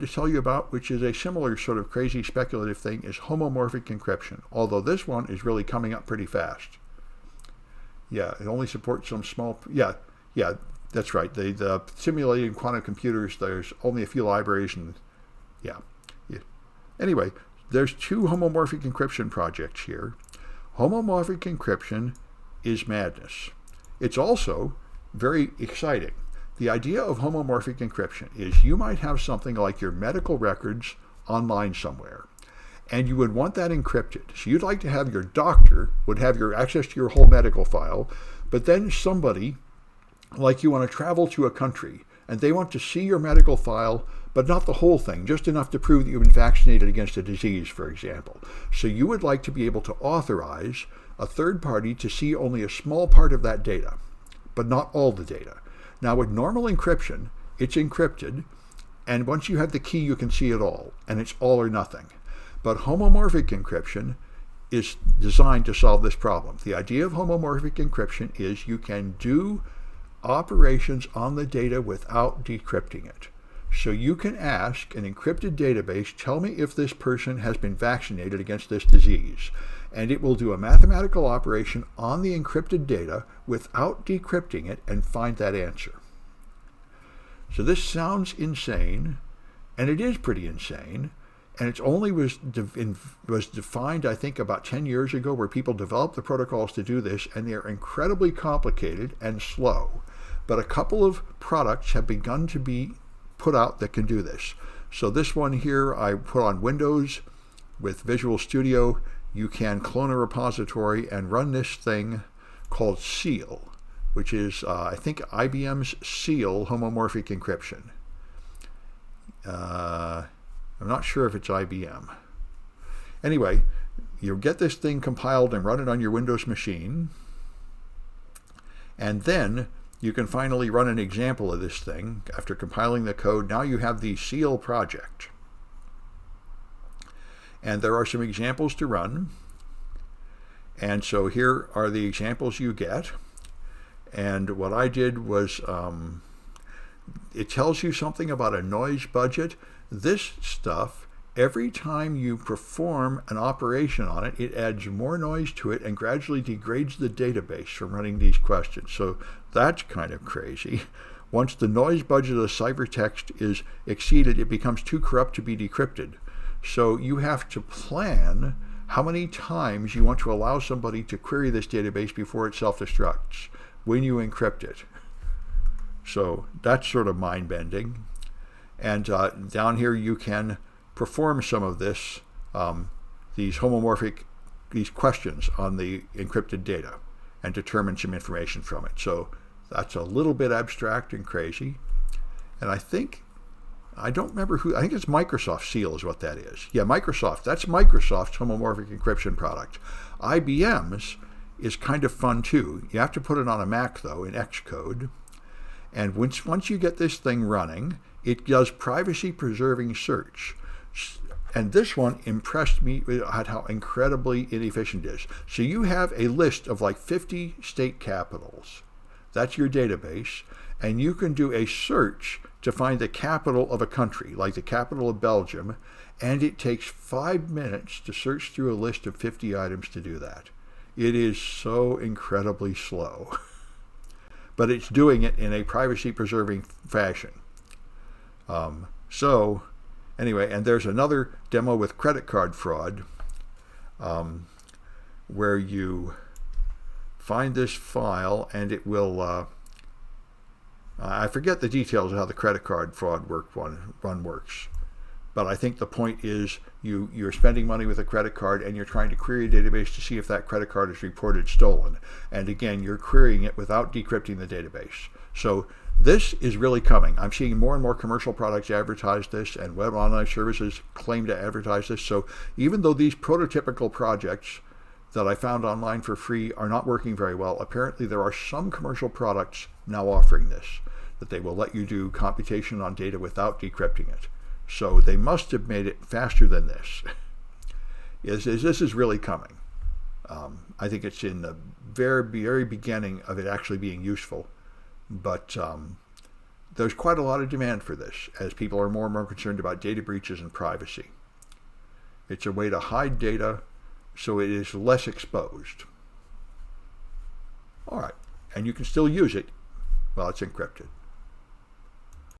to tell you about, which is a similar sort of crazy speculative thing, is homomorphic encryption, although this one is really coming up pretty fast. Yeah, it only supports some small, yeah, that's right. The simulating quantum computers, there's only a few libraries, and yeah. Anyway, there's two homomorphic encryption projects here. Homomorphic encryption is madness. It's also very exciting. The idea of homomorphic encryption is you might have something like your medical records online somewhere, and you would want that encrypted. So you'd like to have your doctor would have your access to your whole medical file, but then somebody, like you want to travel to a country, and they want to see your medical file, but not the whole thing, just enough to prove that you've been vaccinated against a disease, for example. So you would like to be able to authorize a third party to see only a small part of that data, but not all the data. Now, with normal encryption, it's encrypted, and once you have the key, you can see it all, and it's all or nothing. But homomorphic encryption is designed to solve this problem. The idea of homomorphic encryption is you can do operations on the data without decrypting it. So you can ask an encrypted database, tell me if this person has been vaccinated against this disease. And it will do a mathematical operation on the encrypted data without decrypting it and find that answer. So this sounds insane, and it is pretty insane. And it only was defined, I think, about 10 years ago, where people developed the protocols to do this, and they're incredibly complicated and slow. But a couple of products have begun to be put out that can do this. So this one here I put on Windows with Visual Studio. You can clone a repository and run this thing called Seal, which is, I think, IBM's Seal homomorphic encryption. I'm not sure if it's IBM. Anyway, you get this thing compiled and run it on your Windows machine, and then you can finally run an example of this thing after compiling the code. Now you have the Seal project. And there are some examples to run. And so here are the examples you get. And what I did was, it tells you something about a noise budget. This stuff, every time you perform an operation on it, it adds more noise to it and gradually degrades the database from running these questions. So that's kind of crazy. Once the noise budget of ciphertext is exceeded, it becomes too corrupt to be decrypted. So you have to plan how many times you want to allow somebody to query this database before it self-destructs when you encrypt it. So that's sort of mind-bending. And down here you can perform some of this, these questions on the encrypted data and determine some information from it. So that's a little bit abstract and crazy. And I think it's Microsoft Seal is what that is. Yeah, Microsoft. That's Microsoft's homomorphic encryption product. IBM's is kind of fun too. You have to put it on a Mac though in Xcode. And once you get this thing running, it does privacy-preserving search. And this one impressed me at how incredibly inefficient it is. So you have a list of like 50 state capitals. That's your database. And you can do a search to find the capital of a country, like the capital of Belgium. And it takes 5 minutes to search through a list of 50 items to do that. It is so incredibly slow. But it's doing it in a privacy-preserving fashion. So anyway, and there's another demo with credit card fraud, where you find this file and it will, I forget the details of how the credit card fraud run works. But I think the point is you're spending money with a credit card and you're trying to query a database to see if that credit card is reported stolen. And again, you're querying it without decrypting the database. So this is really coming. I'm seeing more and more commercial products advertise this, and web online services claim to advertise this. So even though these prototypical projects that I found online for free are not working very well, apparently there are some commercial products now offering this, that they will let you do computation on data without decrypting it. So they must have made it faster than this. This is really coming. I think it's in the very, very beginning of it actually being useful. But there's quite a lot of demand for this as people are more and more concerned about data breaches and privacy. It's a way to hide data so it is less exposed. All right, and you can still use it while it's encrypted.